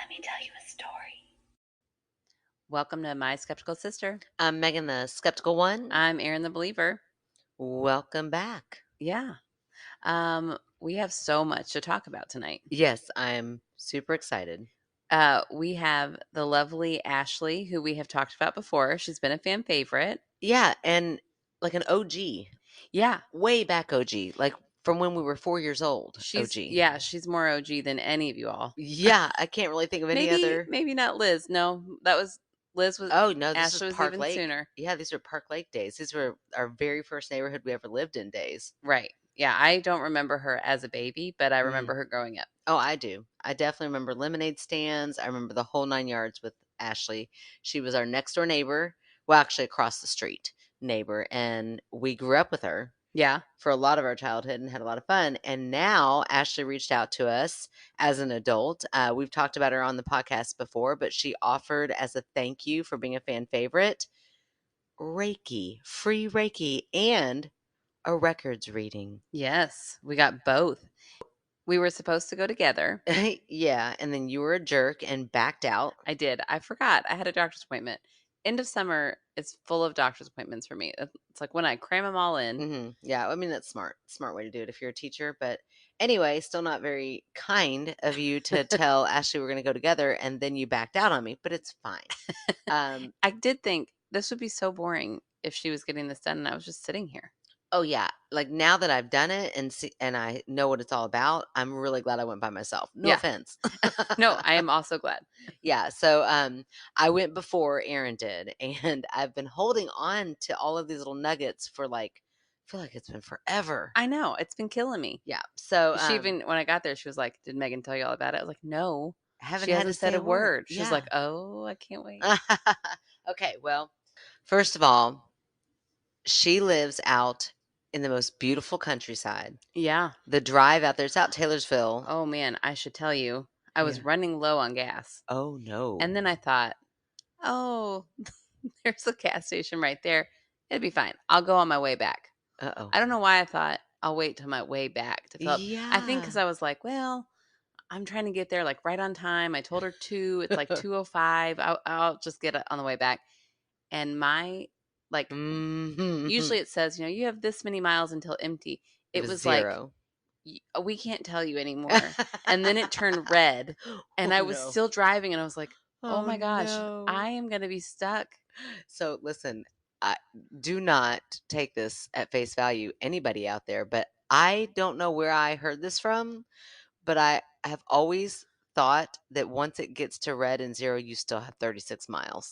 me tell you a story. Welcome to My Skeptical Sister. I'm Megan, the skeptical one. I'm Erin the Believer. Welcome back. Yeah. We have so much to talk about tonight. Yes, I'm super excited. We have the lovely Ashley, who we have talked about before. She's been a fan favorite. Yeah, and like an OG, Yeah. way back OG, like from when we were 4 years old. OG. She's more OG than any of you all. Yeah, I can't really think of any other. Maybe not Liz. No, Liz was Oh no, this was Ashley was Park even Lake. sooner. Yeah, these were Park Lake days. These were our very first neighborhood we ever lived in days. Right. Yeah, I don't remember her as a baby, but I remember her growing up. Oh, I do. I definitely remember lemonade stands. I remember the whole 9 yards with Ashley. She was our next door neighbor. Well, actually, across the street neighbor. And we grew up with her Yeah. for a lot of our childhood and had a lot of fun. And now Ashley reached out to us as an adult. We've talked about her on the podcast before, but she offered as a thank you for being a fan favorite Reiki, free Reiki, and a records reading. Yes, we got both. We were supposed to go together. Yeah, and then you were a jerk and backed out. I did. I forgot. I had a doctor's appointment. End of summer is full of doctor's appointments for me. It's like when I cram them all in. Yeah, I mean, that's smart way to do it if you're a teacher. But anyway, still not very kind of you to tell Ashley we're going to go together and then you backed out on me, but it's fine. I did think this would be so boring if she was getting this done and I was just sitting here. Oh yeah, like now that I've done it and I know what it's all about, I'm really glad I went by myself. No Yeah. offense. No, I am also glad. Yeah, so I went before Erin did, and I've been holding on to all of these little nuggets for I feel like it's been forever. I know. It's been killing me. Yeah. So She even, when I got there, she was like, "Did Megan tell you all about it?" I was like, "No." haven't She had to hasn't say said a word. She's Yeah. like, "Oh, I can't wait." Okay, well, first of all, she lives out in the most beautiful countryside. Yeah. The drive out there, it's out Taylorsville. Oh man, I should tell you, I was Yeah. running low on gas. Oh no. And then I thought, oh, there's a gas station right there. It'd be fine. I'll go on my way back. Uh-oh. I don't know why I thought I'll wait till my way back to fill up. I think Yeah. because I was like, well, I'm trying to get there like right on time. I told her 2. It's like 2:05. I'll just get it on the way back. And my like usually it says, you have this many miles until empty. It was like, 0. we can't tell you anymore. And then it turned red and Oh, I was no. still driving and I was like, oh my gosh, no. I am going to be stuck. So listen, do not take this at face value, anybody out there, but I don't know where I heard this from, but I have always thought that once it gets to red and 0, you still have 36 miles.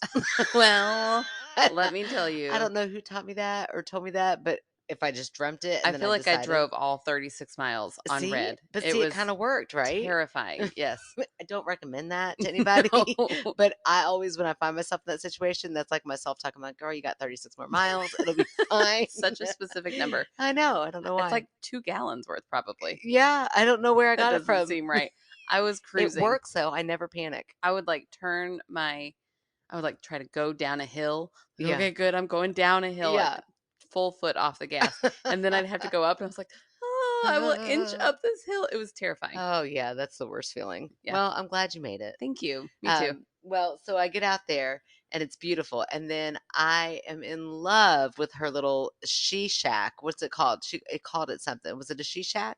Well, let me tell you. I don't know who taught me that or told me that, but if I just dreamt it and I then feel like I decided, drove all 36 miles on see, red. but It see, it was kind of worked, right? terrifying. Yes. I don't recommend that to anybody, No. but I always, when I find myself in that situation, that's like myself talking about, girl, you got 36 more miles. It'll be fine. Such a specific number. I know. I don't know why. It's like 2 gallons worth probably. Yeah, I don't know where I That got it doesn't from. seem right. I was It cruising. works though. I never panic. I would like I would like try to go down a hill. Like, Yeah. okay, good. I'm going down a hill. Yeah. Like, full foot off the gas. And then I'd have to go up and I was like, oh, I will inch up this hill. It was terrifying. Oh yeah, that's the worst feeling. Yeah. Well, I'm glad you made it. Thank you. Me too. Well, so I get out there and it's beautiful, and then I am in love with her little she shack. What's it called? It called it something. Was it a she shack?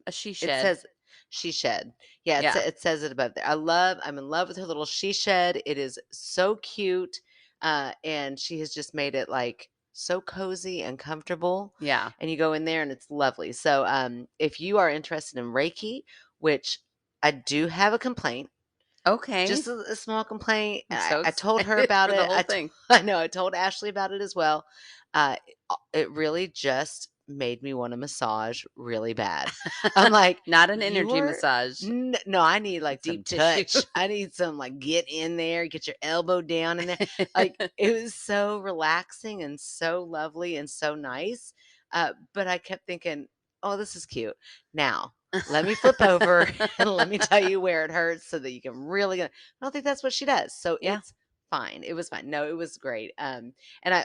A she It shed. says she shed. Yeah, Yeah. it says it above there. I'm in love with her little she shed. It is so cute. And she has just made it like so cozy and comfortable. Yeah. And you go in there and it's lovely. So if you are interested in Reiki, which I do have a complaint, Okay. just a small complaint. I'm so I told her excited about for it. the whole thing. I know. I told Ashley about it as well. It really just made me want a massage really bad. I'm like, Not an energy "You're- massage. No, I need like Deep some tissue. touch. I need some like get in there, get your elbow down in there. Like it was so relaxing and so lovely and so nice. But I kept thinking, oh, this is cute. Now, let me flip over and let me tell you where it hurts so that you can really. I don't think that's what she does. So Yeah. it's fine. It was fine. No, it was great. And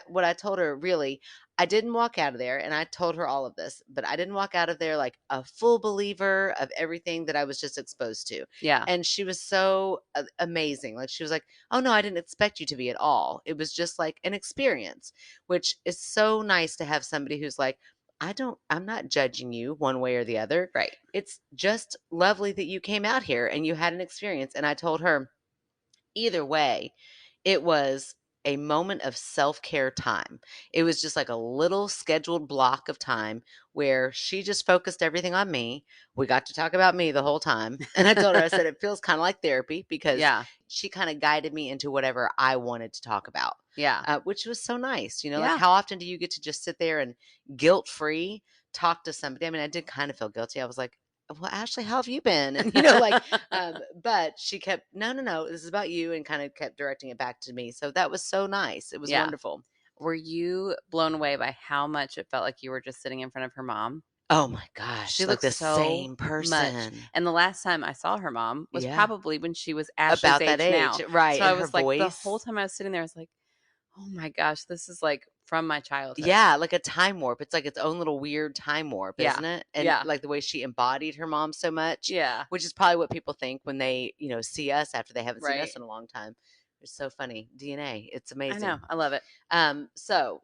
what I told her, really, I didn't walk out of there, and I told her all of this, but I didn't walk out of there like a full believer of everything that I was just exposed to. Yeah. And she was so amazing. Like, she was like, "Oh no, I didn't expect you to be at all. It was just like an experience," which is so nice to have somebody who's like, I'm not judging you one way or the other. Right. It's just lovely that you came out here and you had an experience. And I told her, either way, it was a moment of self-care time. It was just like a little scheduled block of time where she just focused everything on me. We got to talk about me the whole time. And I told her, I said, it feels kind of like therapy because Yeah. she kind of guided me into whatever I wanted to talk about, Yeah. which was so nice. Like, Yeah. how often do you get to just sit there and guilt-free talk to somebody? I mean, I did kind of feel guilty. I was like, well, Ashley, how have you been? And, like, but she kept, no, no, no, this is about you, and kind of kept directing it back to me. So that was so nice. It was Yeah. wonderful. Were you blown away by how much it felt like you were just sitting in front of her mom? Oh my She gosh, like looks the so same much. person. And the last time I saw her mom was Yeah. probably when she was Ashley's About that age age. now. Right. So I And her was like, the whole voice. time I was sitting there, I was like, oh my gosh, this is like from my childhood. Yeah, like a time warp. It's like its own little weird time warp, Yeah. isn't it? And Yeah. like the way she embodied her mom so much, Yeah. which is probably what people think when they, see us after they haven't seen us Right. in a long time. It's so funny. DNA. It's I amazing. know. I love it. So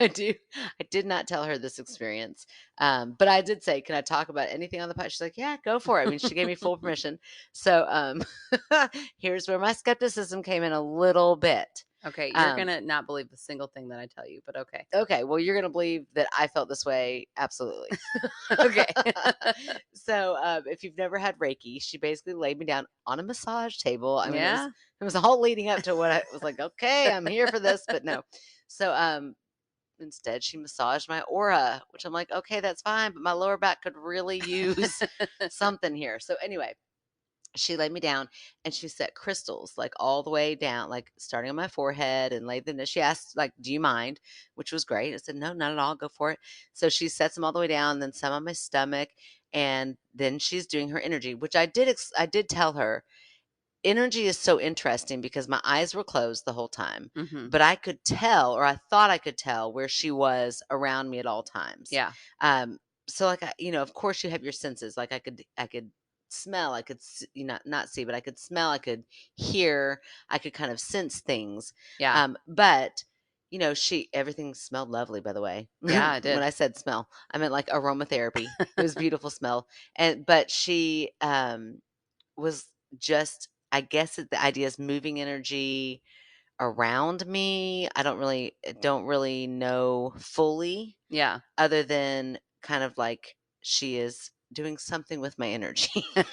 I do I did not tell her this experience. But I did say, "Can I talk about anything on the pod?" She's like, "Yeah, go for it." I mean, she gave me full permission. So here's where my skepticism came in a little bit. Okay. You're going Um, to not believe a single thing that I tell you, but okay. okay, well, you're gonna believe that I felt this way, absolutely. Okay. So if you've never had Reiki, she basically laid me down on a massage table. I mean, it was Yeah. it was all leading up to what I was like, okay, I'm here for this, but no. So instead, she massaged my aura, which I'm like, okay, that's fine, but my lower back could really use something here. So anyway, she laid me down and she set crystals like all the way down, like starting on my forehead, and laid them. She asked, like, "Do you mind?" Which was great. I said, "No, not at all. Go for it." So she sets them all the way down, then some on my stomach, and then she's doing her energy, which I did tell her energy is so interesting because my eyes were closed the whole time, Hmm. but I could tell, or I thought I could tell, where she was around me at all times. Yeah. Um, so like of course you have your senses. Like I could smell, I could not see, but I could smell, I could hear, I could kind of sense things. Yeah. But she everything smelled lovely, by the way. Yeah, I When did. I said smell, I meant like aromatherapy. It was beautiful smell. But she was just, I guess the idea is moving energy around me. I don't really know fully, Yeah. other than kind of like she is doing something with my energy. And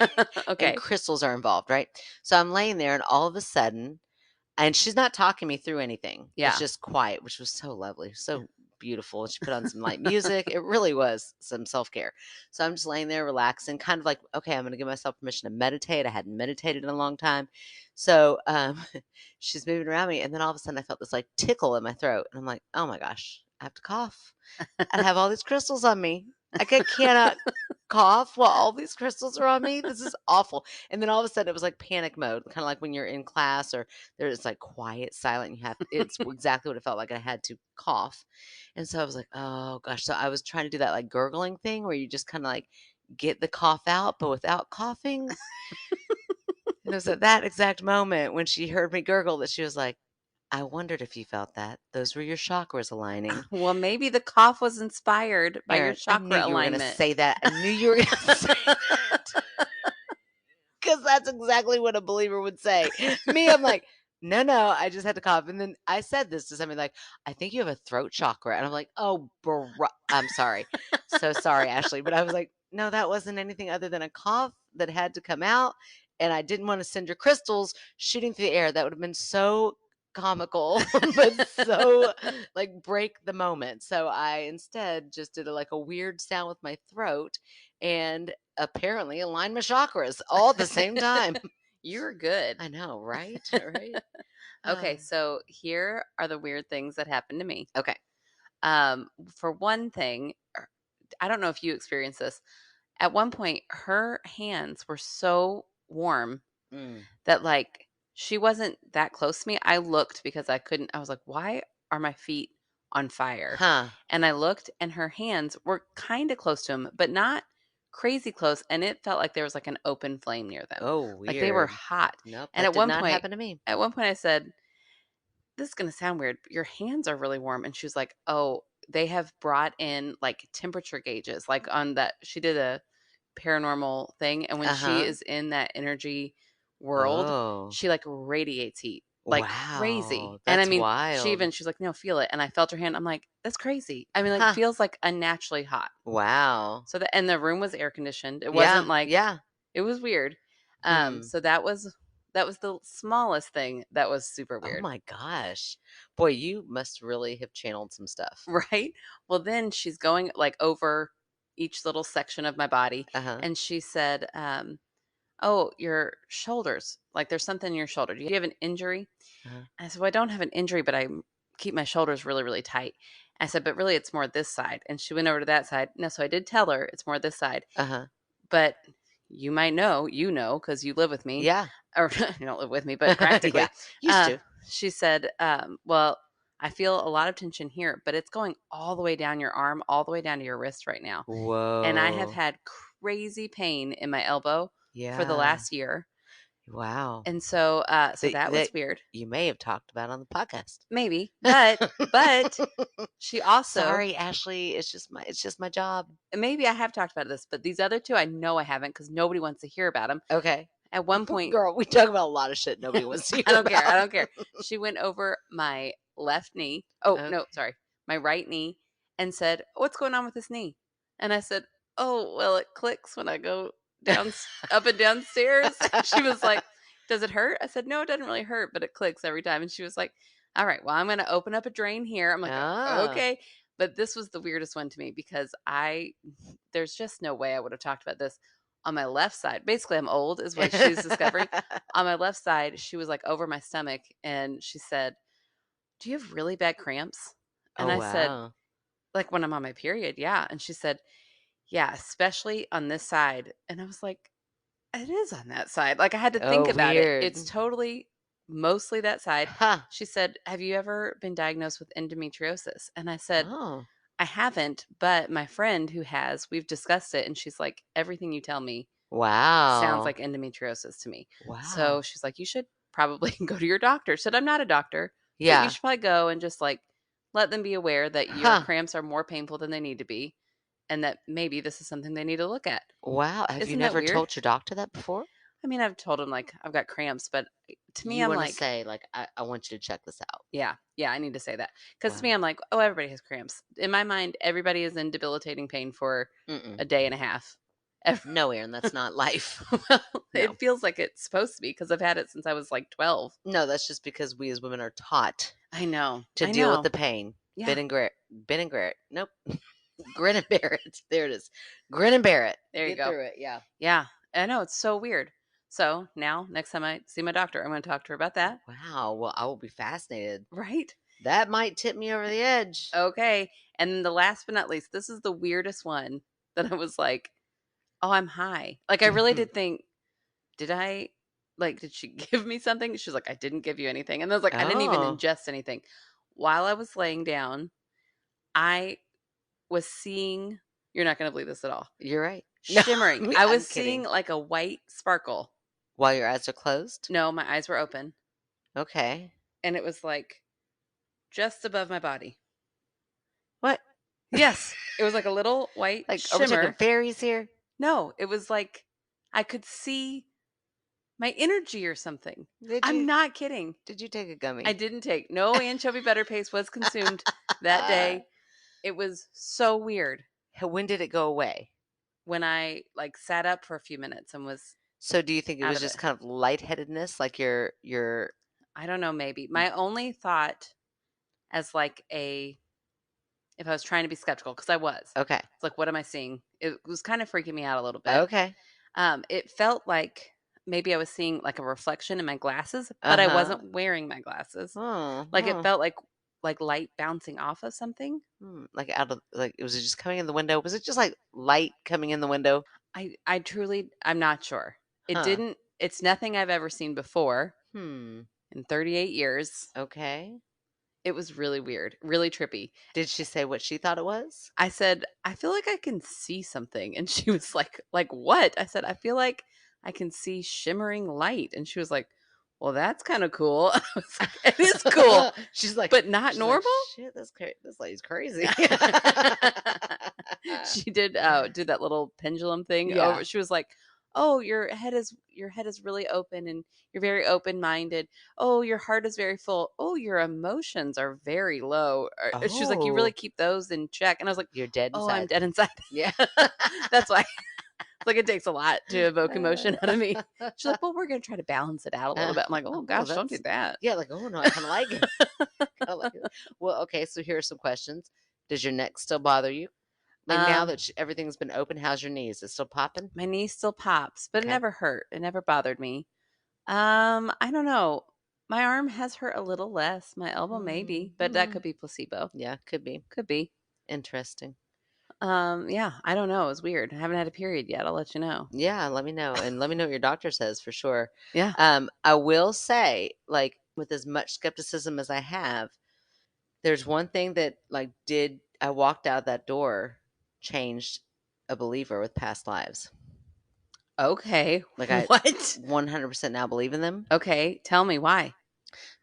Okay. crystals are involved, right? So I'm laying there, and all of a sudden, and she's not talking me through anything. It's Yeah. just quiet, which was so lovely, so beautiful. She put on some light music. It really was some self-care. So I'm just laying there relaxing, kind of like, okay, I'm gonna give myself permission to meditate. I hadn't meditated in a long time. So she's moving around me, and then all of a sudden I felt this like tickle in my throat. And I'm like, oh my gosh, I have to cough. I have all these crystals on me. Cannot cough while all these crystals are on me. This is awful. And then all of a sudden it was like panic mode, kind of like when you're in class or there's like quiet, silent. It's exactly what it felt like. I had to cough. And so I was like, oh gosh. So I was trying to do that like gurgling thing where you just kind of like get the cough out, but without coughing. And it was at that exact moment when she heard me gurgle that she was like, I wondered if you felt that. Those were your chakras aligning. Well, maybe the cough was inspired by your Erin, I knew chakra you were going to alignment. say that. I knew you were going to say that. Because that's exactly what a believer would say. Me, I'm like, no, no, I just had to cough. And then I said this to somebody like, I think you have a throat chakra. And I'm like, oh, I'm sorry. So sorry, Ashley. But I was like, no, that wasn't anything other than a cough that had to come out. And I didn't want to send your crystals shooting through the air. That would have been so comical, but so like break the moment. So I instead just did like a weird sound with my throat and apparently aligned my chakras all at the same time. You're good. I know, right? Right? Okay, Ah, so here are the weird things that happened to me. okay. For one thing, I don't know if you experienced this. At one point, her hands were so warm Mm. that, like, she wasn't that close to me. I looked because I was like, "Why are my feet on fire?" Huh. And I looked and her hands were kinda close to him, but not crazy close, and it felt like there was, like, an open flame near them. Oh, Like, they were weird. hot. Nope, And that did not happen to me. at one point I said, "This is gonna sound weird, but your hands are really warm." And she was like, "Oh, they have brought in, like, temperature gauges." Like, on that she did a paranormal thing, and when she Uh-huh. is in that energy world, Oh. she, like, radiates heat, like Wow, crazy. And I that's mean, wild. she's like, "No, feel it." And I felt her hand. I'm like, "That's crazy." I mean, like, Huh. feels like unnaturally hot. Wow. So the and the room was air conditioned. It wasn't Yeah, like yeah. it was weird. Hmm. So that was the smallest thing that was super Oh weird. my gosh. Boy, you must really have channeled some stuff. Right? Well, then she's going, like, over each little section of my body, Uh-huh. and she said, "Oh, your shoulders, like, there's something in your shoulder. Do you have an injury?" Uh-huh. I said, "Well, I don't have an injury, but keep my shoulders really, really tight." I said, "But really, it's more this side." And she went over to that side. No, so I did tell her it's more this side. Uh-huh. But you might know, because you live with me, Yeah. or you don't live with me, but Yeah. practically. Used Uh, to. she said, "Well, I feel a lot of tension here, but it's going all the way down your arm, all the way down to your wrist right now. And I have Whoa. had crazy pain in my elbow for the Yeah. last year." Wow. And so, so That that that was weird. you may have talked about on the podcast. Maybe, but she also, Sorry, Ashley. It's just my job. maybe I have talked about this, but these other two, I know I haven't because nobody wants to hear about them. Okay. At one point, Girl, we talk about a lot of shit nobody wants to I hear don't care, I about. don't care. She went over my left knee. Oh, no, Okay. sorry. My right knee, and said, "What's going on with this knee?" And I said, "Oh, well, it clicks when I go up and downstairs." She was like, "Does it hurt?" I said, "No, it doesn't really hurt, but it clicks every time." And she was like, "All right, well, I'm gonna open up a drain here." I'm like, Ah. Okay." But this was the weirdest one to me because there's just no way I would have talked about this on my left side. Basically, I'm old is what she's discovering. On my left side, she was, like, over my stomach, and she said, "Do you have really bad cramps?" And Oh, I said, wow. "Like, when I'm on my period, yeah." And she said, "Yeah, especially on this side." And I was like, "It is on that side." Like, I had to think Oh, about it. weird. It's totally mostly that side. Huh. She said, "Have you ever been diagnosed with endometriosis?" And I said, Oh. "I haven't, but my friend who has, we've discussed it." And she's like, "Everything you tell me sounds Wow. like endometriosis to me." So Wow. she's like, "You should probably go to your doctor." Said, "I'm not a doctor, but you Yeah. should probably go and just, like, let them be aware that your Huh. cramps are more painful than they need to be, and that maybe this is something they need to look at." Wow. Have you Isn't that never weird? told your doctor that before? I mean, I've told him, like, I've got cramps, but to me, You I'm wanna like, say, like, "I want you to check this out." yeah, yeah, I need to say that because to Wow. me, I'm like, oh, everybody has cramps. In my mind, everybody is in debilitating pain for Mm-mm. a day and a half. Ev- No, Aaron, that's not life. well, No. it feels like it's supposed to be because I've had it since I was like 12. No, that's just because we as women are taught I know, to I deal with know. the pain. Yeah, Ben and Garrett. Nope. Grin and bear it. There it is. Grin and bear it. there you Get go. through it. Yeah. Yeah, I know it's so weird. So now, next time I see my doctor, I'm going to talk to her about that. Wow. Well, I will be fascinated. Right? That might tip me over the edge. Okay. And then the last but not least, this is the weirdest one that I was like, "Oh, I'm high." Like, I really did think, "Did I did she give me something?" She's like, "I didn't give you anything." And I was like, "I didn't even Oh, ingest anything." While I was laying down, I was seeing, you're not gonna believe this at all, you're right. No, shimmering. I I'm was seeing, kidding. like, a white sparkle. While your eyes are closed? No, my eyes were open, Okay. and it was, like, just above my body. What? Yes, it was like a little white Like, are we talking shimmer. fairies here? No, it was like I could see my energy or something. Did I'm you not kidding. did you take a I gummy? didn't take no anchovy butter paste was consumed that Uh, day. It was so weird when did it go away? when I, like, sat up for a few minutes and was So do you think it out was of it. just kind of lightheadedness, like your I don't know, maybe. My only thought as, like, a if I was trying to be skeptical, because I was. okay. It's like, what am I seeing? It was kind of freaking me out a little bit. Okay. It felt like maybe I was seeing, like, a reflection in my glasses, but I Uh-huh. wasn't wearing my glasses. Oh, Like, it huh. felt like light bouncing off of something. Like out of like was it just coming in the window? Was it just like light coming in the window? I truly I'm not sure. Huh. It's nothing I've ever seen before. Hmm. in 38 years. Okay. It was really weird, really trippy. Did she say what she thought it was? I said, "I feel like I can see something." And she was like what? I said, "I feel like I can see shimmering light." And she was like, "Well, that's kind of cool." I was like, "It is cool, she's like, but not normal." shit, this lady's crazy. She did that little pendulum thing Yeah. over. She was like, "Oh, your head is really open and you're very open-minded. Oh, your heart is very full. Oh, your emotions are very low." She was like, "You really Oh, keep those in check." And I was like, you're dead "Oh, I'm inside. dead inside." Yeah. That's why. Like, it takes a lot to evoke emotion out of me. She's like, "Well, we're gonna try to balance it out a little bit." I'm like, "Oh oh, gosh, don't do that's that." yeah. Like, oh no, I kind of like it. Kinda like it. Well, okay. So here are some questions. Does your neck still bother you? Like now Um, that everything's been open, how's your knee? Is it still popping? my knee still pops, but it Okay. never hurt. It never bothered me. I don't know. My arm has hurt a little less. My elbow maybe, but that Hmm. could be placebo. Yeah, could be Could be. interesting. Yeah, I don't know. It's weird. I haven't had a period yet. I'll let you know. Yeah, let me know, and let me know what your doctor says for sure. Yeah. I will say, like, with as much skepticism as I have, there's one thing that, like, did I walked out that door, changed a believer with past lives. Okay. Like, I What? 100% now believe in them Okay. Tell me why.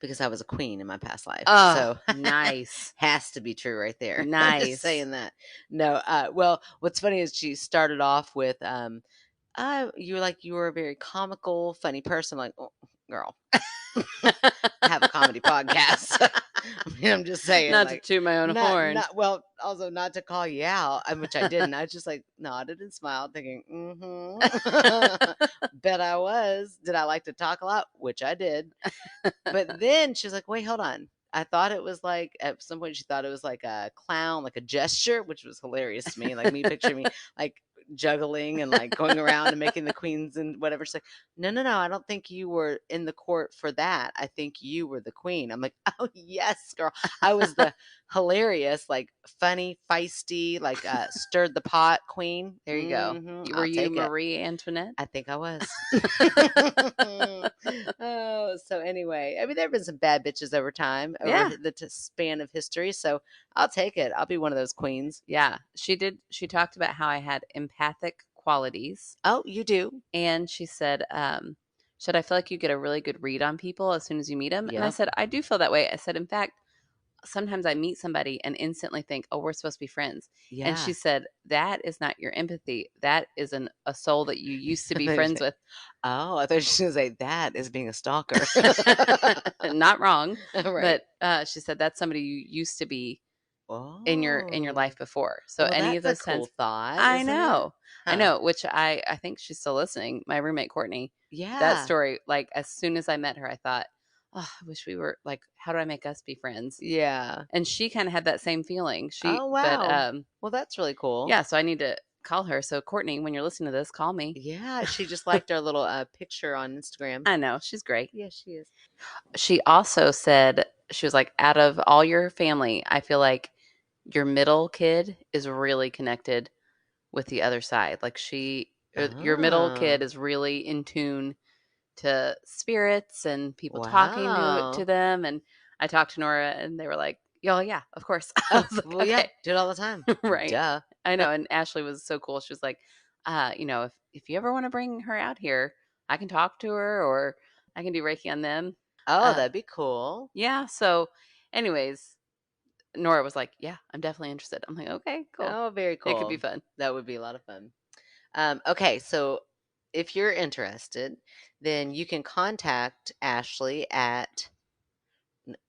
because I was a queen in my past life. Oh, So, nice. has to be true right there. I'm just Nice. saying that. No, well, what's funny is she started off with, you were like, you were a very comical, funny person. Like, oh, girl, I have a comedy podcast. I mean, I'm just saying, Not to like, toot my own horn. not well, also not to call you out, which I didn't. I just like nodded and smiled, thinking, bet I was. Did I like to talk a lot? Which I did. But then she's like, wait, hold on. I thought it was like at some point she thought it was like a clown, like a gesture, which was hilarious to me. Like me picturing me like juggling and like going around and making the queens and whatever. She's like, no, no, no, I don't think you were in the court for that. I think you were the queen. I'm like, oh yes, girl. I was the hilarious, like funny, feisty, like stirred the pot queen. There you go. Were I'll you take it. Marie Antoinette? I think I was. Oh, so anyway, I mean, there have been some bad bitches over time, over Yeah. the span of history. So I'll take it. I'll be one of those queens. Yeah. She did. She talked about how I had empathic qualities. Oh, you do? And she said, should I feel like you get a really good read on people as soon as you meet them? And I Yep. said, I do feel that way. I said, in fact, sometimes I meet somebody and instantly think, oh, we're supposed to be friends. And she Yeah. said, that is not your empathy. That is a soul that you used to I be thought you friends say, with. oh, I thought you were going to say that is being a stalker. Not wrong. Right. But she said, that's somebody you used to be in your Oh, life before. So well, any of that's a those cool times, thought, I isn't it? know. I Huh. know, which I think she's still listening. My roommate Courtney. That Yeah. story, like as soon as I met her, I thought, "Oh, I wish we were like how do I make us be friends?" Yeah. And she kind of had that same feeling. Oh, But wow. Well, that's really cool. yeah, so I need to call her. So Courtney, when you're listening to this, call me. Yeah. She just liked our little picture on Instagram. I know, she's great. Yeah, she is. She also said she was like out of all your family, I feel like your middle kid is really connected with the other side. Like your middle kid Oh, is really in tune to spirits and people talking to wow. them. And I talked to Nora and they were like, "Oh yeah, of course." I Oh, was like, well, yeah, "Okay." do it all the time. Right. Duh. I know. And Ashley was so cool. She was like, if you ever want to bring her out here, I can talk to her or I can do Reiki on them. Oh, Uh that'd be cool. yeah. So anyways, Nora was like, "Yeah, I'm definitely interested." I'm like, "Okay, cool. Oh, very It could be cool. fun." That would be a lot of fun. Okay, so if you're interested, then you can contact Ashley at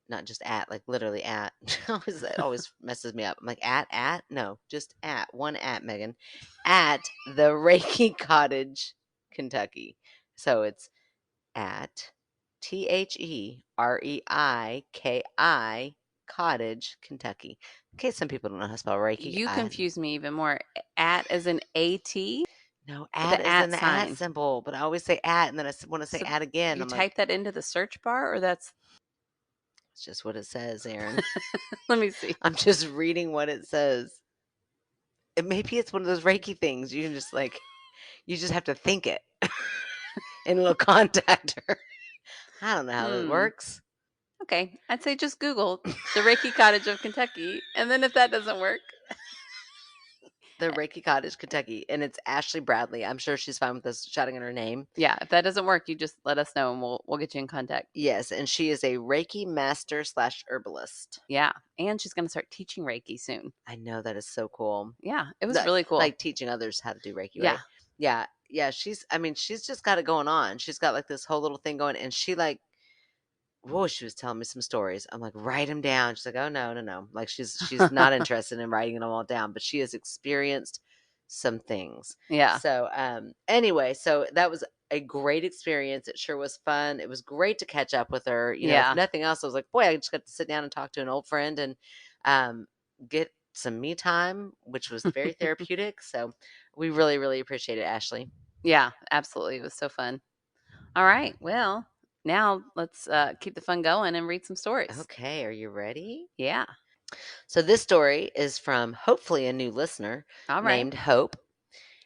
not just at, like literally at. Always that always messes me up. I'm like at no, just at one at Megan at the Reiki Cottage, Kentucky. So it's at TheReiki Cottage, Kentucky. In case some people don't know how to spell Reiki, You I confuse me even more. At as an AT no with at the is in at the at sign. symbol, but I always say at, and then I want to say So at again. you I'm like, type that into the search bar or that's it's just what it says, Aaron. let me see. I'm just reading what it says. Maybe it's one of those Reiki things. You can just like, you just have to think it, and it'll contact her. I don't know how that Hmm. works. Okay. I'd say just Google the Reiki Cottage of Kentucky. And then if that doesn't work, The Reiki Cottage, Kentucky, and it's Ashley Bradley. I'm sure she's fine with us shouting in her name. yeah, if that doesn't work, you just let us know and we'll get you in contact. Yes, and she is a Reiki master slash herbalist. Yeah. And she's going to start teaching Reiki soon. I know that is so cool. Yeah. It was That, really cool. like teaching others how to do Reiki, Yeah. right? Yeah, yeah. I mean, she's just got it going on. She's got like this whole little thing going, and she like whoa, she was telling me some stories. I'm like, write them down. She's like, oh no, no, no. Like she's not interested in writing them all down, but she has experienced some things. Yeah. So anyway, so that was a great experience. It sure was fun. It was great to catch up with her. You know, if Yeah. nothing else, I was like, boy, I just got to sit down and talk to an old friend and um get some me time, which was very therapeutic. So we really, really appreciate it, Ashley. Yeah. Absolutely. It was so fun. All right. Well, now let's keep the fun going and read some stories. Okay, are you ready? Yeah. So this story is from hopefully a new listener All right. named Hope,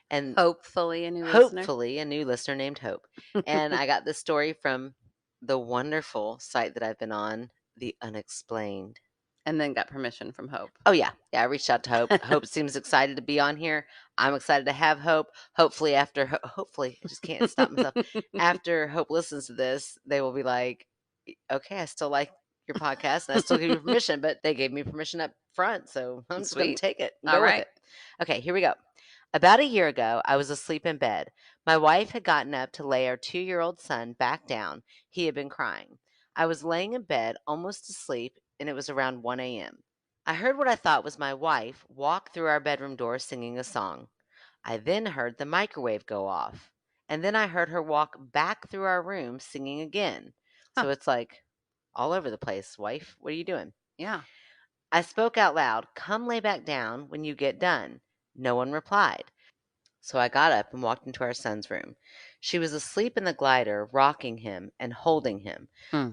and Hopefully, a new listener. hopefully a new listener named Hope. And I got this story from the wonderful site that I've been on, The Unexplained. And then got permission from Hope. Oh yeah, yeah. I reached out to Hope. Hope seems excited to be on here. I'm excited to have Hope. Hopefully, hopefully, I just can't stop myself. After Hope listens to this, they will be like, okay, I still like your podcast and I still give you permission, but they gave me permission up front, so I'm just going to Sweet. take it and All go with right. it. Okay, here we go. About a year ago, I was asleep in bed. My wife had gotten up to lay our 2-year-old son back down. He had been crying. I was laying in bed, almost asleep, and it was around 1 a.m. I heard what I thought was my wife walk through our bedroom door singing a song. I then heard the microwave go off. And then I heard her walk back through our room singing again. Huh. So it's like all over the place. Wife, what are you doing? Yeah. I spoke out loud, come lay back down when you get done. No one replied. So I got up and walked into our son's room. She was asleep in the glider, rocking him and holding him. Hmm.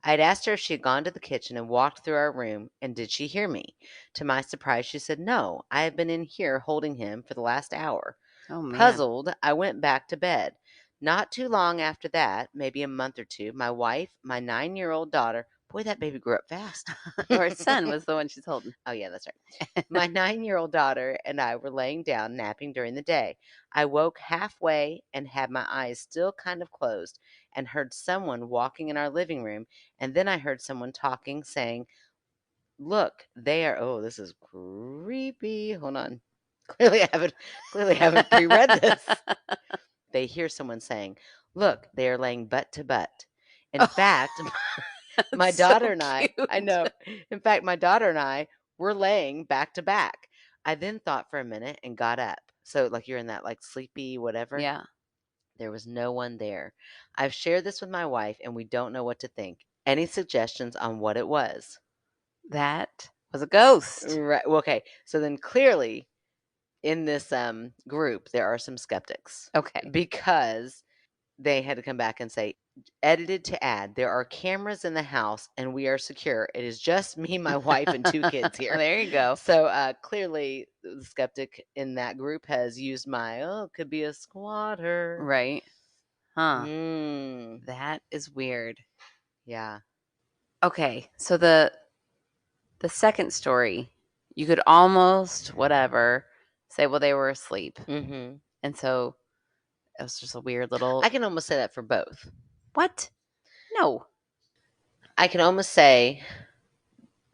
I had asked her if she had gone to the kitchen and walked through our room, and did she hear me? To my surprise, she said, no, I have been in here holding him for the last hour. Oh, man. Puzzled, I went back to bed. Not too long after that, maybe a month or two, my wife, my 9-year-old daughter, boy, that baby grew up fast. Or son was the one she's holding. Oh, yeah, that's right. My 9-year-old daughter and I were laying down napping during the day. I woke halfway and had my eyes still kind of closed and heard someone walking in our living room. And then I heard someone talking, saying, look, they are, oh, this is creepy. Hold on. Clearly haven't pre-read this. They hear someone saying, look, they are laying butt to butt. In Oh, fact, my that's so daughter and I cute. know. In fact, my daughter and I were laying back to back. I then thought for a minute and got up. So, like, you're in that, like, sleepy whatever. Yeah. There was no one there. I've shared this with my wife, and we don't know what to think. Any suggestions on what it was? That was a ghost. Right. Well, okay. So then clearly in this group, there are some skeptics Okay. because they had to come back and say, edited to add, there are cameras in the house and we are secure. It is just me, my wife, and 2 kids here. There you go. So clearly, the skeptic in that group has used my, oh, it could be a squatter. Right. Huh. Mm, That is weird. yeah. Okay. So the second story, you could almost whatever say, well, they were asleep. Hmm. And so it was just a weird I little can almost say that for both. what? No. I can almost say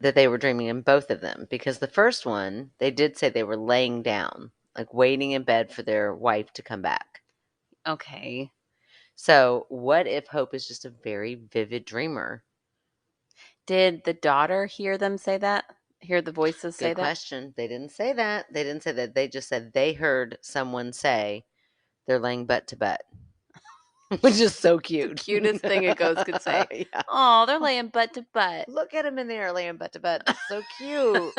that they were dreaming in both of them because the first one, they did say they were laying down, like waiting in bed for their wife to come back. Okay. So, what if Hope is just a very vivid dreamer? Did the daughter hear them say that? Hear the voices say Good that? question. They didn't say that. They didn't say that. They just said they heard someone say they're laying butt to butt, which is so The cute. cutest thing a ghost could say. Yeah. Oh, they're laying butt to butt. Look at them in there laying butt to butt. That's so cute.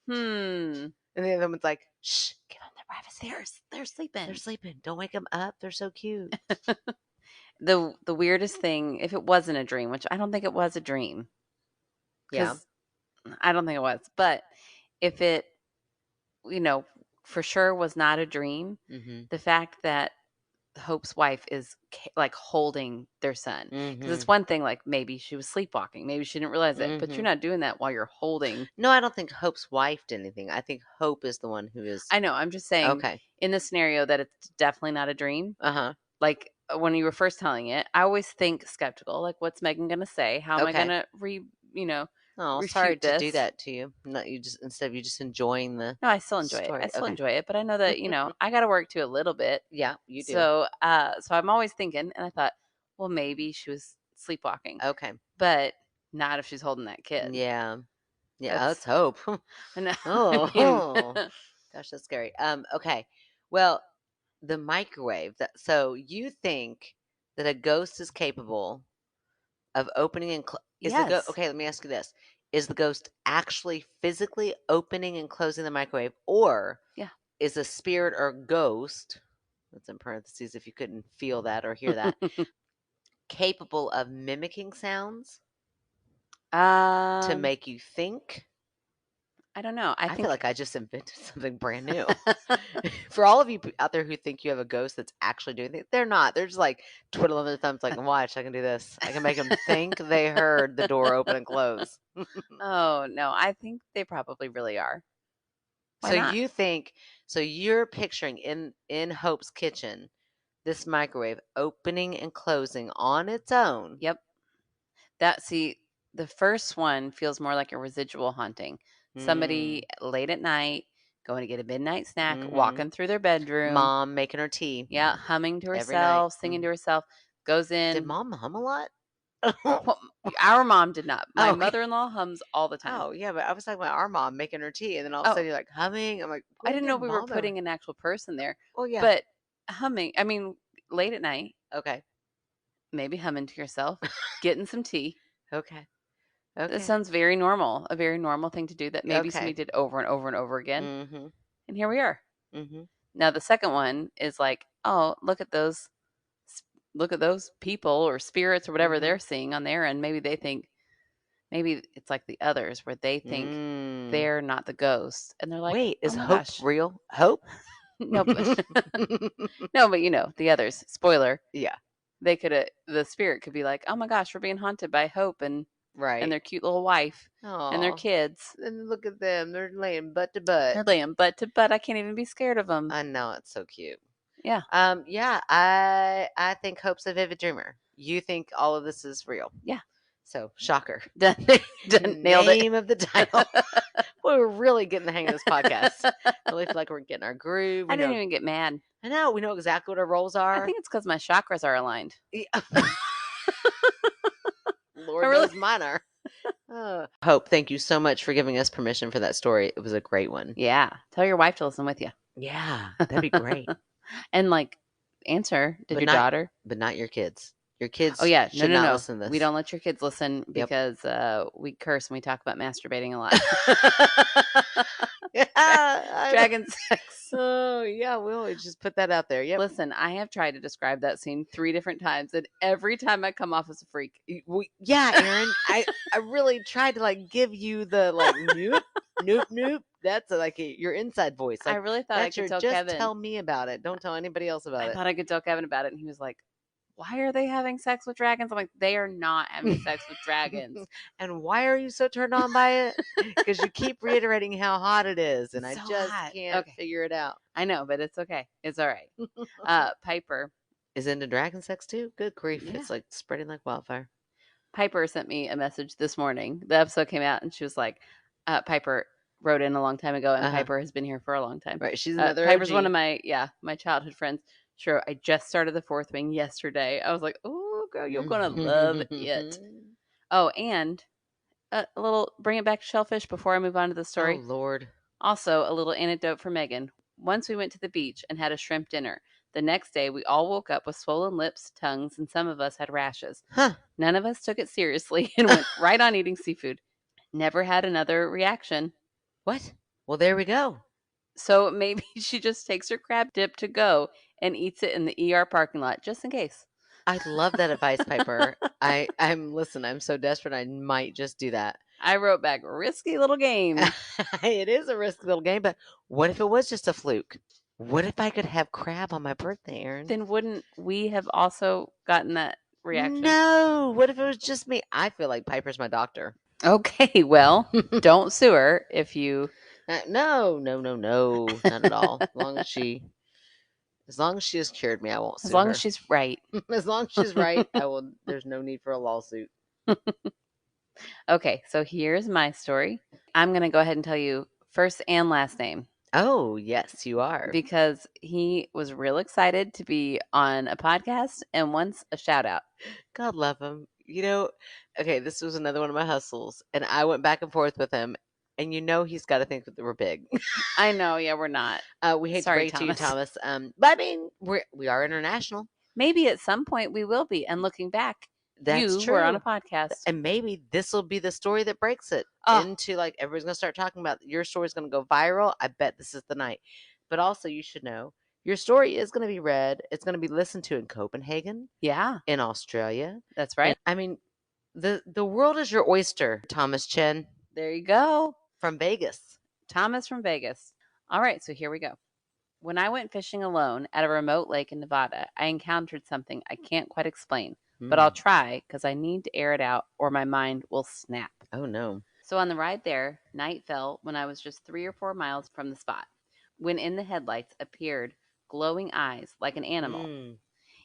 Hmm. And the other one's like, shh, give them their privacy. They're sleeping. They're sleeping. Don't wake them up. They're so cute. The weirdest thing, if it wasn't a dream, which I don't think it was a dream, Yeah. because I don't think it was, but if it, you know, for sure was not a dream, Mm-hmm. the fact that Hope's wife is like holding their son. Because it's Mhm. one thing, like maybe she was sleepwalking, maybe she didn't realize it, but you're Mhm. not doing that while you're holding. No, I don't think Hope's wife did anything. I think Hope is the one who is I know. I'm just saying okay. in the scenario that it's definitely not a dream. Uh-huh. Like when you were first telling it, I always think skeptical. Like, what's Megan going to say? How am I going Okay. to you know, Oh, sorry refute to do this? that to you. Not you just instead of you just enjoying the No, I still enjoy it. I story. still Okay. enjoy it, but I know that, I got to work too a little bit. Yeah, you do. So I'm always thinking, and I thought, well, maybe she was sleepwalking, Okay. but not if she's holding that kid. Yeah. Yeah, That's, let's hope. I know. I Oh, mean, gosh, that's scary. Okay. Well, the microwave. So you think that a ghost is capable of opening and is the ghost? yes. Okay, let me ask you this: is the ghost actually physically opening and closing the microwave, or Yeah. is a spirit or ghost? That's in parentheses if you couldn't feel that or hear that. Capable of mimicking sounds to um, make you think? I don't know. I I feel think like I just invented something brand new. For all of you out there who think you have a ghost that's actually doing things, they're not. They're just like twiddling their thumbs, like, watch, I can do this. I can make them think they heard the door open and close. Oh, no, I think they probably really are. Why So not? you think, so you're picturing in Hope's kitchen this microwave opening and closing on its own. Yep. See, the first one feels more like a residual haunting. Somebody Mm, late at night going to get a midnight snack, mm-hmm. walking through their bedroom, Mom making her tea yeah, humming to every night. herself, singing to herself, goes Did in. mom hum a lot? Well, our mom did not. My Oh, okay. mother-in-law hums all the time. Oh, yeah, but I was talking about our mom making her tea, and then all of a Oh, sudden you're like humming. I'm like, I when didn't know did we were mom ever? putting an actual person there, Well, yeah. but humming, I mean, late at night, Okay. maybe humming to yourself, getting some tea. Okay. That Okay. sounds very normal, a very normal thing to do that maybe somebody Okay. did over and over and over again. Mm-hmm. And here we are. Mm-hmm. Now the second one is like, oh, look at those people or spirits or whatever Mm-hmm. they're seeing on there, and maybe they think maybe it's like the others where they think Mm. they're not the ghost, and they're like, Wait, oh is my hope gosh, real? Hope? no, but no, but the others. Spoiler: Yeah. they could the spirit could be like, oh my gosh, we're being haunted by Hope and Right. their cute little wife and their Oh, kids. and look at them. They're laying butt to butt. They're laying butt to butt. I can't even be scared of them. I know it's so cute. Yeah, Yeah, I think Hope's a vivid dreamer. You think all of this is real. yeah, So, shocker. done, done, nailed it. Name of the title. Boy, we're really getting the hang of this podcast. I really feel like we're getting our groove. I We didn't know, even get mad. I know, we know exactly what our roles I are. think it's because my chakras are aligned. Yeah. I Lord really, knows mine are. Hope, thank you so much for giving us permission for that story. It was a great one. yeah. Tell your wife to listen with you. Yeah, that'd be great. And like, answer. Did But your not, daughter? but not your kids. Your Oh kids yeah, no, should no, not no. listen to We this. don't let your kids listen Yep. because we curse and we talk about masturbating a lot. Yeah, I know. Dragon sex. Oh, yeah, we'll just put that out there. Yep. Listen, I have tried to describe that scene 3 different times, and every time I come off as a freak. Yeah, Aaron, I really tried to like give you the like nope, nope, nope. That's your inside voice. I Like really thought I that's could your tell just Kevin. tell me about it. Don't tell anybody else about I it. thought I could tell Kevin about it, and he was like, "Why are they having sex with dragons?" I'm like, "They are not having sex with dragons." And why are you so turned on by it? Because you keep reiterating how hot it is, and It's I so just hot. can't Okay, figure it out. I know, but it's okay. It's all right. Piper, Is into dragon sex too? Good grief. yeah, It's like spreading like wildfire. Piper sent me a message this morning. The episode came out, and she was like, Piper wrote in a long time ago, and Uh-huh. Piper has been here for a long time. Right. She's another Piper's one OG. of my childhood friends. Sure, I just started the fourth wing yesterday. I was like, oh, girl, you're going to love it. Oh, and a little bring it back to shellfish before I move on to the Oh story. Lord. Also, a little anecdote for Megan. Once we went to the beach and had a shrimp dinner. The next day, we all woke up with swollen lips, tongues, and some of us had rashes. Huh. None of us took it seriously and went right on eating seafood. Never had another reaction. What? Well, there we go. So maybe she just takes her crab dip to go and eats it in the ER parking lot just in case. I love that advice, Piper. I'm so desperate I might just do that. I wrote back, risky little game. It is a risky little game, but what if it was just a fluke? What if I could have crab on my birthday, Erin? Then wouldn't we have also gotten that reaction? No. What if it was just me? I feel like Piper's my doctor. Okay, well, don't sue her if you No, no, no, no, not at all. As long as she has cured me, I won't as sue long as her. she's right. As long as she's right, I will. There's no need for a lawsuit. Okay, so here's my story. I'm going to go ahead and tell you first and last name Oh, yes, you are. because he was real excited to be on a podcast and wants a shout out. God love him. Okay, this was another one of my hustles, and I went back and forth with him, and he's got to think that we're big. I know, yeah, we're not. We hate to Sorry, break it to you, Thomas. Thomas. But I mean, we are international. Maybe at some point we will be. And looking back, That's you were on a true. podcast. And maybe this will be the story that breaks it Oh, into like everybody's gonna start talking about your story's gonna go viral. I bet this is the night. But also, you should know your story is gonna be read. It's gonna be listened to in Copenhagen, yeah, in Australia, that's and right. I mean, the world is your oyster, Thomas Chen There you go. from Vegas. Thomas from Vegas. All right, so here we go. When I went fishing alone at a remote lake in Nevada, I encountered something I can't quite explain, but I'll Hmm. try because I need to air it out or my mind will snap. Oh no. So on the ride there, night fell when I was just 3 or 4 miles from the spot, when in the headlights appeared glowing eyes like an animal. Hmm.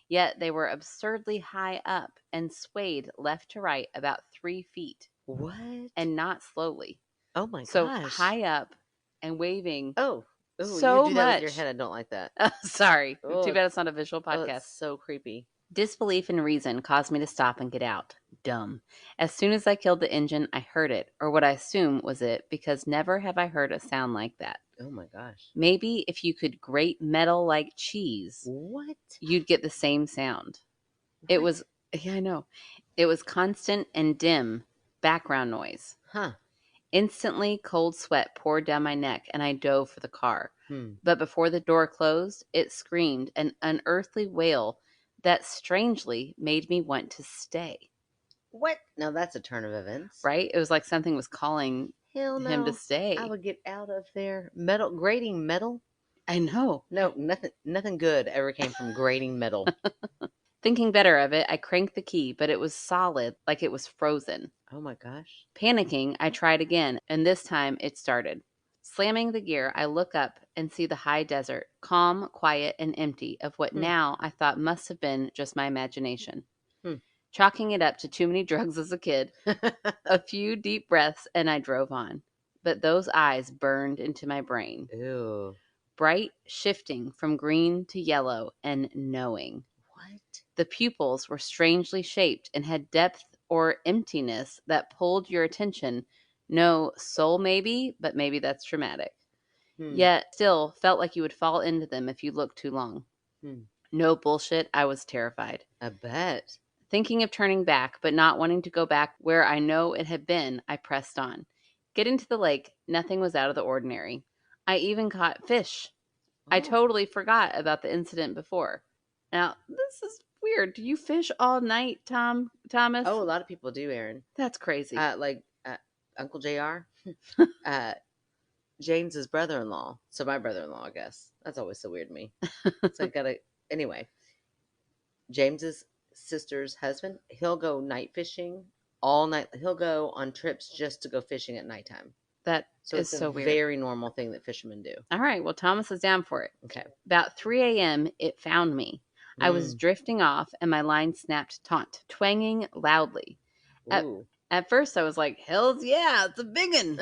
Yet they were absurdly high up and swayed left to right about 3 feet What? and not slowly. Oh my So gosh. high up and waving Oh. Oh, you so do that with your much. head. I don't like that. Sorry. Oh, Too bad it's not a visual it's podcast. so creepy. Disbelief in reason caused me to stop and get out. Dumb. As soon as I killed the engine, I heard it, or what I assume was it, because never have I heard a sound like that. Oh my gosh. Maybe if you could grate metal like cheese, What? you'd get the same sound. It What? was, yeah, I know. It was constant and dim background noise. Huh. Instantly, cold sweat poured down my neck, and I dove for the car. Hmm. But before the door closed, it screamed an unearthly wail that strangely made me want to stay. What? Now that's a turn of events. Right? It was like something was calling Hell him to no. I stay. would get out of there. Metal grating metal? I know. No, nothing good ever came from grating metal. Thinking better of it, I cranked the key, but it was solid, like it was frozen. Oh my gosh. Panicking, I tried again, and this time it started. Slamming the gear, I look up and see the high desert, calm, quiet, and empty of what Hmm. now I thought must have been just my imagination. Hmm. Chalking it up to too many drugs as a kid, a few deep breaths, and I drove on. But those eyes burned into my brain. Ew. Bright, shifting from green to yellow, and knowing. What? The pupils were strangely shaped and had depth or emptiness that pulled your attention. No soul, maybe, but maybe that's dramatic. Hmm. Yet still felt like you would fall into them if you looked too long. Hmm. No bullshit, I was terrified. I bet. Thinking of turning back, but not wanting to go back where I know it had been, I pressed on. Getting to the lake, nothing was out of the ordinary. I even caught fish. I Oh. totally forgot about the incident before. Now, this is weird. Do you fish all night, Thomas? Oh, a lot of people do, Aaron. That's crazy. Like Uncle JR. James's brother-in-law. So my brother-in-law, I guess. That's always so weird to me. So I gotta anyway. James's sister's husband, he'll go night fishing all night. He'll go on trips just to go fishing at nighttime. That So is it's a so weird. very normal thing that fishermen do. All right, well, Thomas is down for it. Okay. About 3 a.m., it found me. I was drifting off, and my line snapped taut, twanging loudly. At, Ooh. at first, I was like, hells yeah, it's a biggin'.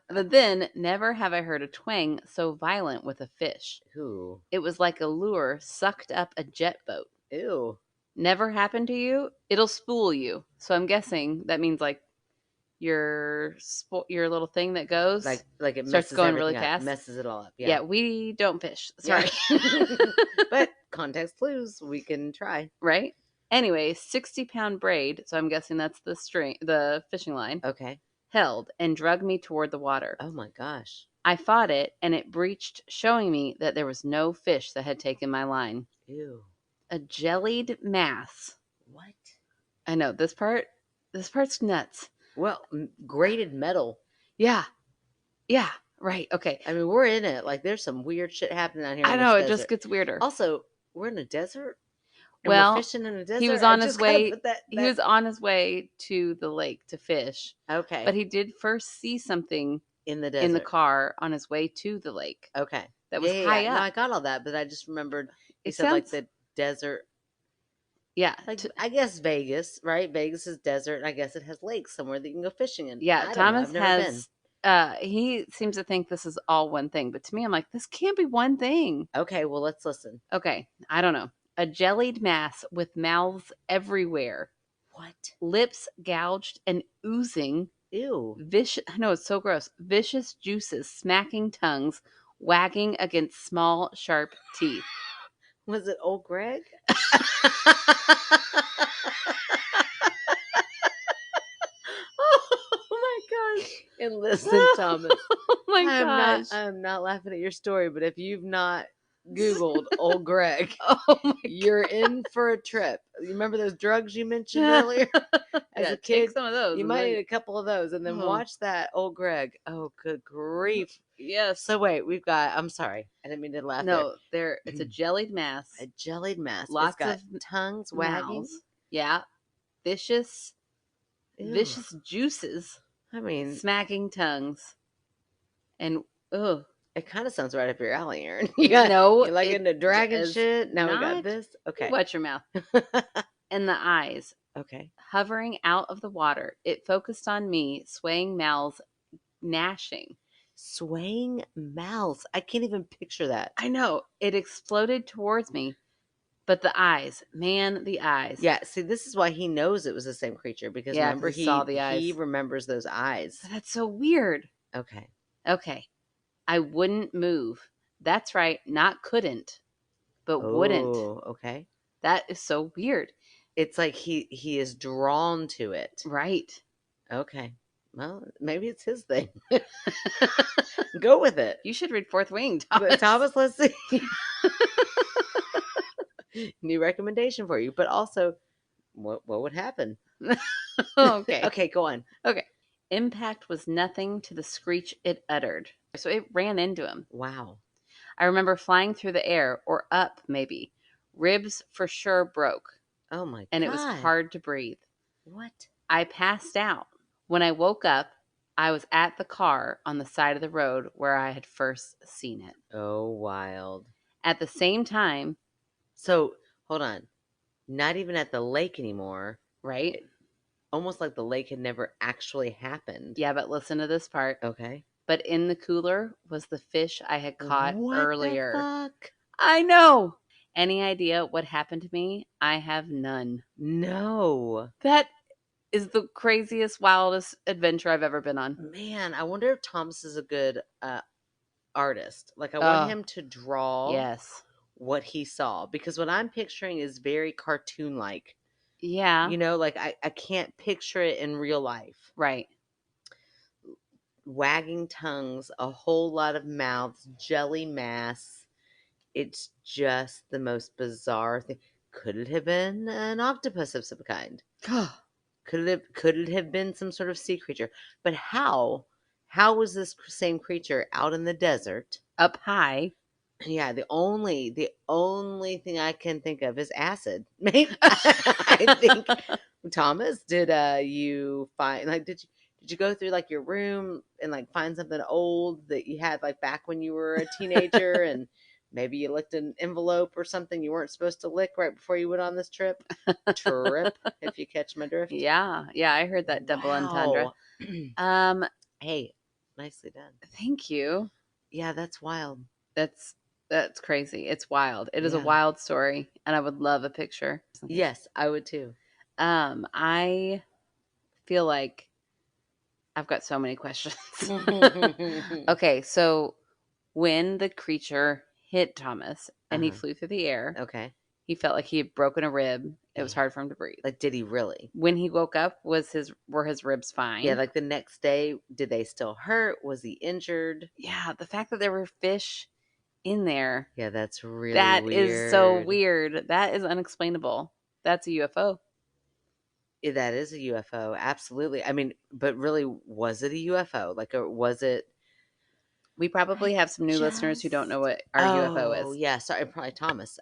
But then, never have I heard a twang so violent with a fish. Ooh. It was like a lure sucked up a jet boat. Ew. Never happened to you? It'll spool you. So I'm guessing that means like your little thing that goes Like it starts messes going really everything up. fast. Messes it all up. Yeah, Yeah. we don't fish. Yeah. Sorry. But context clues, we can try. Right? Anyway, 60-pound braid, so I'm guessing that's the fishing line, Okay. held and dragged me toward the water. Oh my gosh. I fought it, and it breached, showing me that there was no fish that had taken my line. Ew. A jellied mass. What? I know, this part's nuts. Well, grated metal. Yeah. Yeah. Right. Okay. I mean, we're in it. Like, there's some weird shit happening out here I in know this it just desert. gets weirder. Also, we're in a desert and we're Well, fishing in a he was desert. I on his just gotta way. put that He was on his way to the lake to fish, but okay he did first see something in the in the desert. car on his way to the lake Okay, that yeah, was yeah, high yeah. No, up. I got all that, but I just remembered you It said like sounds, the desert. yeah, Like I guess Vegas, right? Vegas is desert, and I guess it has lakes somewhere that you can go fishing in. yeah. I don't know. I've Thomas never been. has. He seems to think this is all one thing, but to me, I'm like, this can't be one thing. Okay, well let's listen. Okay, I don't know. A jellied mass with mouths everywhere, What? lips gouged and oozing Ew. vicious. I know it's so gross. Vicious juices, smacking tongues, wagging against small, sharp teeth. Was it old Greg? Oh my gosh! And listen, Thomas, Oh my gosh! I am not laughing at your story, but if you've not Googled old Greg, Oh my you're in for a trip. You remember those drugs you mentioned god! earlier? As Yeah, a take kid, some of those you and might then. need a couple of those, and then Oh watch that old Greg. Oh, good grief! yes. So wait, we've got. I'm sorry, I didn't mean to laugh there. No, there. It's a jellied mass. A jellied mass. It's Lots got of tongues wagging. mouths. Yeah, vicious, Ew. vicious juices, I mean, smacking tongues, and ugh. it kind of sounds right up your alley, Aaron. You got No, you like it into dragon does shit. Now we got not. this. You Okay. watch your mouth. And the eyes, Okay. hovering out of the water, it focused on me, swaying mouths, gnashing. Swaying mouths. I can't even picture that. I know. It exploded towards me, but the eyes, man, the eyes. Yeah, see, this is why he knows it was the same creature because Yeah, because remember he saw he the he eyes. remembers those eyes. That's so weird. Okay. Okay. I wouldn't move. That's right. Not couldn't, but wouldn't. Oh, okay. That is so weird. It's like he is drawn to it. Right. Okay. Well, maybe it's his thing. Go with it. You should read Fourth Wing, But Thomas. Thomas, let's see. New recommendation for you. But also, what would happen? Okay. Okay, go on. Okay. Impact was nothing to the screech it uttered. So it ran into him. Wow. I remember flying through the air, or up, maybe. Ribs for sure broke, Oh my and it was god. hard to breathe. What? I passed out. When I woke up, I was at the car on the side of the road where I had first seen it. Oh, wild. At the same time, So, hold on. Not even at the lake anymore. right? Almost like the lake had never actually happened. Yeah, but listen to this part. Okay. But in the cooler was the fish I had caught What earlier. the fuck? I know. Any idea what happened to me? I have none. No. That is the craziest, wildest adventure I've ever been on. Man, I wonder if Thomas is a good artist. Like, I want Oh, him to draw yes. what he saw because what I'm picturing is very cartoon like. Yeah, You know, like I can't picture it in real life. right. Wagging tongues, a whole lot of mouths, jelly mass. It's just the most bizarre thing. Could it have been an octopus of some kind? Could it have been some sort of sea creature? But how was this same creature out in the desert? Up high. Yeah, the only thing I can think of is acid. Maybe I think Thomas, did you find like did you go through like your room and like find something old that you had like back when you were a teenager and maybe you licked an envelope or something you weren't supposed to lick right before you went on this trip, if you catch my drift. Yeah, yeah, I heard that double entendre. Wow. Um, Hey, nicely done. thank you. Yeah, that's wild. That's that's crazy. It's wild. It is a Yeah. wild story, and I would love a picture. Yes, I would too. I feel like I've got so many questions. Okay, so when the creature hit Thomas and he Uh-huh. flew through the air, Okay. he felt like he had broken a rib. It was Yeah. hard for him to breathe. Like, did he really? When he woke up, were his ribs fine? Yeah, like the next day, did they still hurt? Was he injured? Yeah, the fact that there were fish in there, Yeah, that's really that is so weird. weird. That is unexplainable. That's a UFO. Yeah, that is a UFO. Absolutely. I mean, but really, was it a UFO? Like, or was it We probably I have some new listeners who don't know just what our UFO Oh, is. yeah, sorry, probably Thomas.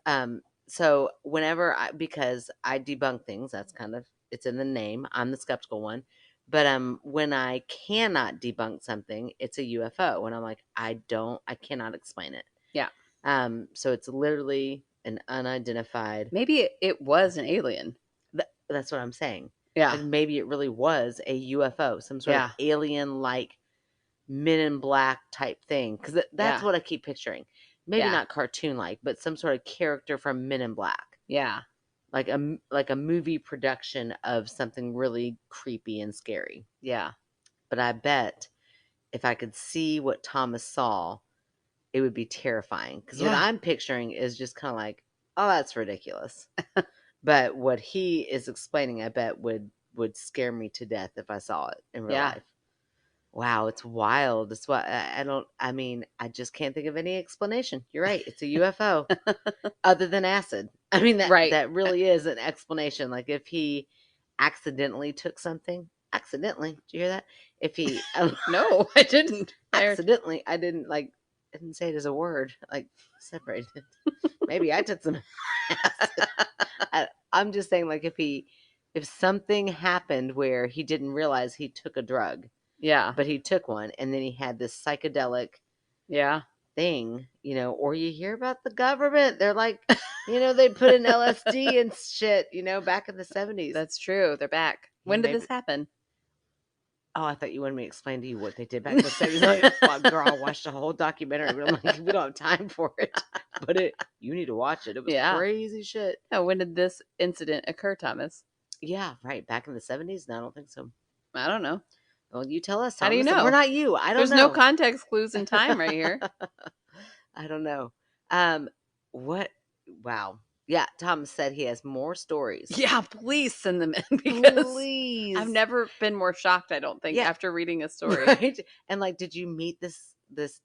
So whenever because I debunk things, that's kind of it's in the name. I'm the skeptical one. But when I cannot debunk something, it's a UFO. And I'm like, I cannot explain it. Yeah. So it's literally an unidentified Maybe it was an alien. that's what I'm saying. Yeah. And maybe it really was a UFO, some sort of Yeah. alien like Men in Black type thing, because that's Yeah. what I keep picturing. Maybe Yeah. not cartoon like, but some sort of character from Men in Black, Yeah. like a movie production of something really creepy and scary. Yeah. But I bet if I could see what Thomas saw, it would be terrifying. Because what Yeah. I'm picturing is just kind of like, oh, that's ridiculous. But what he is explaining, I bet would scare me to death if I saw it in real Yeah. life. Wow, it's wild. It's what I don't. I mean, I just can't think of any explanation. You're right. It's a UFO, other than acid. I mean, that Right. that really is an explanation. Like if he accidentally took something, accidentally. Did you hear that? If he No, I didn't. accidentally, I didn't say it as a word, like separated. Maybe I took some acid. I'm just saying, like if something happened where he didn't realize he took a drug, Yeah. but he took one and then he had this psychedelic Yeah. thing, or you hear about the government. They're like, they put in LSD and shit, back in the 70s. That's true. They're back. Yeah, When did this maybe. happen? Oh, I thought you wanted me to explain to you what they did back in the 70s. I'm like, well, girl, I watched the whole documentary, but I'm like, we don't have time for it. But you need to watch it. It was Yeah. crazy shit. Oh, when did this incident occur, Thomas? Yeah, right. Back in the 70s? No, I don't think so. I don't know. Well, you tell us, How do you Thomas. We're know? not you. I don't There's no know. context clues in time right here. I don't know. Um, what? Wow. Yeah, Thomas said he has more stories. Yeah, please send them in because Please. I've never been more shocked, I don't think, Yeah. after reading a story. Right? And like, did you meet this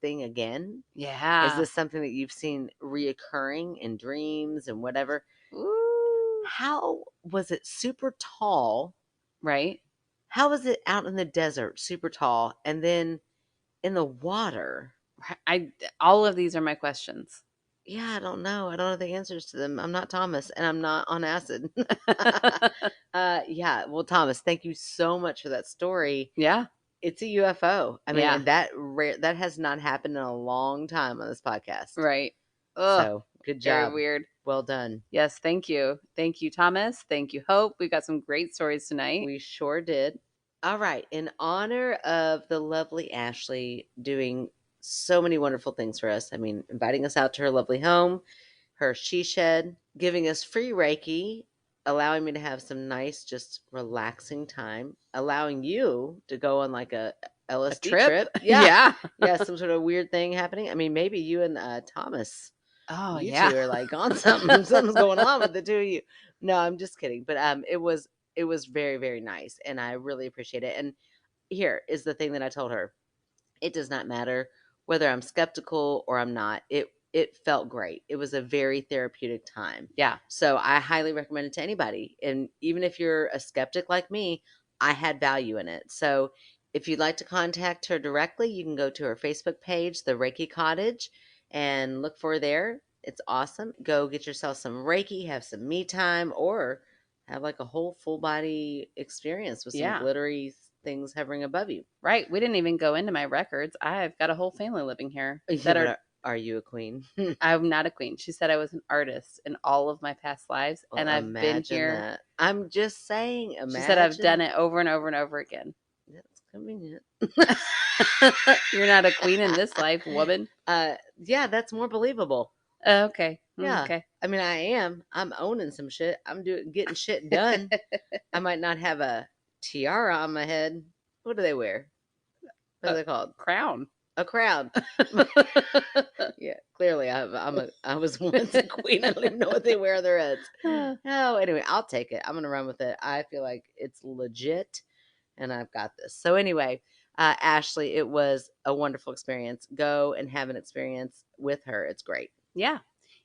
thing again? Is Yeah. this something that you've seen reoccurring in dreams and whatever? Ooh. How was it super tall? Right? How was it out in the desert, super tall, and then in the water? All of these are my questions. Yeah, I don't know. I don't know the answers to them. I'm not Thomas, and I'm not on acid. Yeah. Well, Thomas, thank you so much for that story. Yeah. It's a UFO. I mean, Yeah. and that has not happened in a long time on this podcast. Right. Ugh. So good Very job. weird. Well done. Yes, thank you. Thank you, Thomas. Thank you, Hope. We got some great stories tonight. We sure did. All right. In honor of the lovely Ashley doing so many wonderful things for us, I mean, inviting us out to her lovely home, her she shed, giving us free Reiki, allowing me to have some nice, just relaxing time, allowing you to go on like a LSD trip. Yeah. Yeah. Yeah. Some sort of weird thing happening. I mean, maybe you and Thomas, Oh, you yeah. two are like on something. Something's going on with the two of you. No, I'm just kidding. But it was very, very nice. And I really appreciate it. And here is the thing that I told her. It does not matter whether I'm skeptical or I'm not. It felt great. It was a very therapeutic time. Yeah. So I highly recommend it to anybody. And even if you're a skeptic like me, I had value in it. So if you'd like to contact her directly, you can go to her Facebook page, The Reiki Cottage, and look for her there. It's awesome. Go get yourself some Reiki, have some me time, or have like a whole full body experience with some Yeah. glittery things hovering above you. Right. We didn't even go into my records. I've got a whole family living here Yeah, that but are. are you a queen? I'm not a queen. She said I was an artist in all of my past lives, Well, and I've been imagine here. that. I'm just saying, She said I've done imagine. it over and over and over again. That's convenient. You're not a queen in this life, woman. Yeah, that's more believable. Okay. Yeah. Okay. I mean, I am. I'm owning some shit. I'm getting shit done. I might not have a tiara on my head. What do they wear? What are they called? Crown. A crown. Yeah, clearly I was once a queen. I don't even know what they wear on their heads. Oh, anyway, I'll take it. I'm gonna run with it. I feel like it's legit, and I've got this. So anyway, Ashley, it was a wonderful experience. Go and have an experience with her. It's great. Yeah.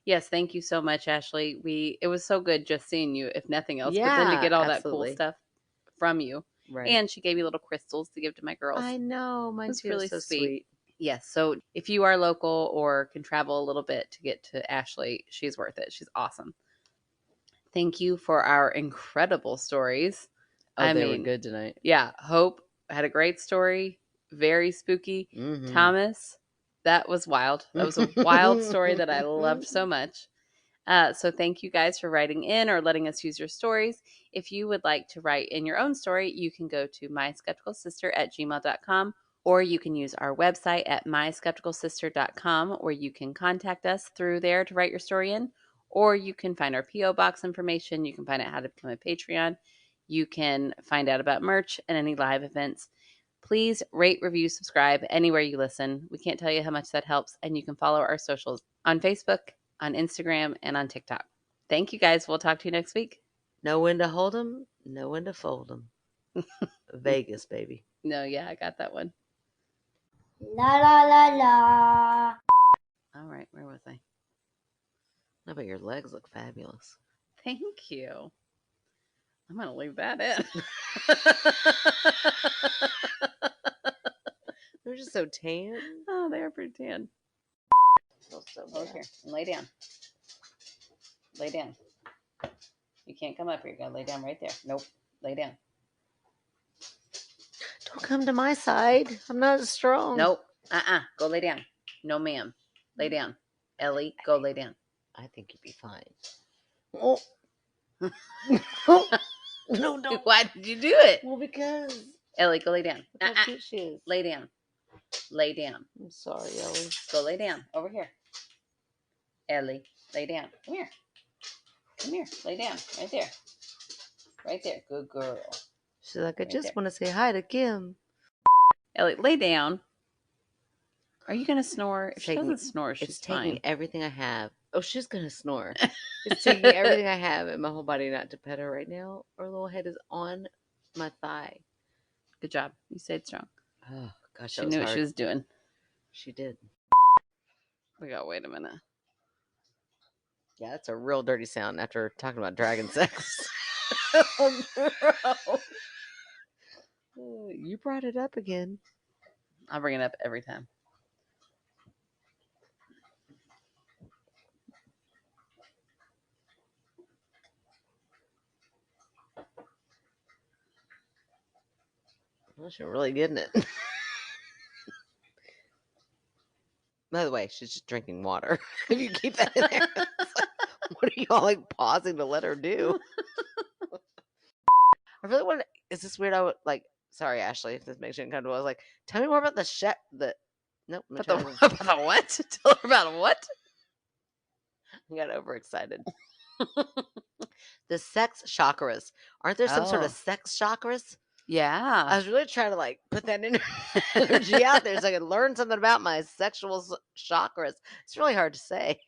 Yes, thank you so much, Ashley. It was so good just seeing you, if nothing else, but then to Yeah, get all that cool absolutely. stuff from you. Right. And she gave me little crystals to give to my girls. I know. It Mine was too. really So sweet. sweet. Yes. So if you are local or can travel a little bit to get to Ashley, she's worth it. She's awesome. Thank you for our incredible stories. Oh, they were good tonight. Yeah. Hope had a great story. Very spooky. Mm-hmm. Thomas, that was wild. That was a wild story that I loved so much. So thank you guys for writing in or letting us use your stories. If you would like to write in your own story, you can go to myskepticalsister@gmail.com, or you can use our website at myskepticalsister.com, where you can contact us through there to write your story in, or you can find our P.O. Box information. You can find out how to become a Patreon. You can find out about merch and any live events. Please rate, review, subscribe anywhere you listen. We can't tell you how much that helps. And you can follow our socials on Facebook, on Instagram, and on TikTok. Thank you guys. We'll talk to you next week. Know when to hold 'em, know when to fold 'em. Vegas, baby. No, yeah, I got that one. La la la la. All right, where was I? No, but your legs look fabulous. Thank you. I'm going to leave that in. They're just so tan. Oh, they are pretty tan. So Oh, here. Lay down. Lay down. You can't come up here. You got to lay down right there. Nope. Lay down. Don't come to my side. I'm not as strong. Nope. Go lay down. No, ma'am. Lay down. Ellie, go lay down. I think you'd be fine. Oh. No, don't. Why did you do it? Well, because. Ellie, go lay down. Look how cute she is. Lay down. Lay down. I'm sorry, Ellie. Go lay down. Over here. Ellie, lay down. Come here. Come here. Lay down. Right there. Right there. Good girl. She's like, I Right just there. want to say hi to Kim. Ellie, lay down. Are you going to snore? If she Taking- doesn't snore, she's It's taking fine. everything I have. Oh, she's going to snore. It's taking everything I have in my whole body not to pet her right now. Her little head is on my thigh. Good job. You stayed strong. Oh, gosh, She that was knew hard. what she was doing. She did. We got to wait a minute. Yeah, that's a real dirty sound after talking about dragon sex. You brought it up again. I'll bring it up every time. Well, she's really getting it. By the way, she's just drinking water. If you keep that in there, it's like, what are y'all like pausing to let her do? I really want to. Is this weird? I would like. Sorry, Ashley, if this makes you uncomfortable. I was like, tell me more about the Nope. I'm About trying the, about the what? Tell her about what? I got overexcited. The sex chakras. Aren't there some sort of Oh. sex chakras? Yeah. I was really trying to like put that energy out there so I could learn something about my sexual chakras. It's really hard to say.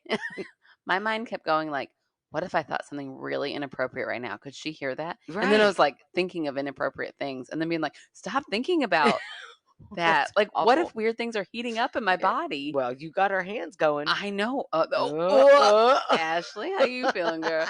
My mind kept going like, what if I thought something really inappropriate right now? Could she hear that? Right. And then I was like thinking of inappropriate things and then being like, stop thinking about that. That's Like, what awful. if weird things are heating up in my body? Well, you got her hands going. I know. Uh. Ashley, how you feeling, girl?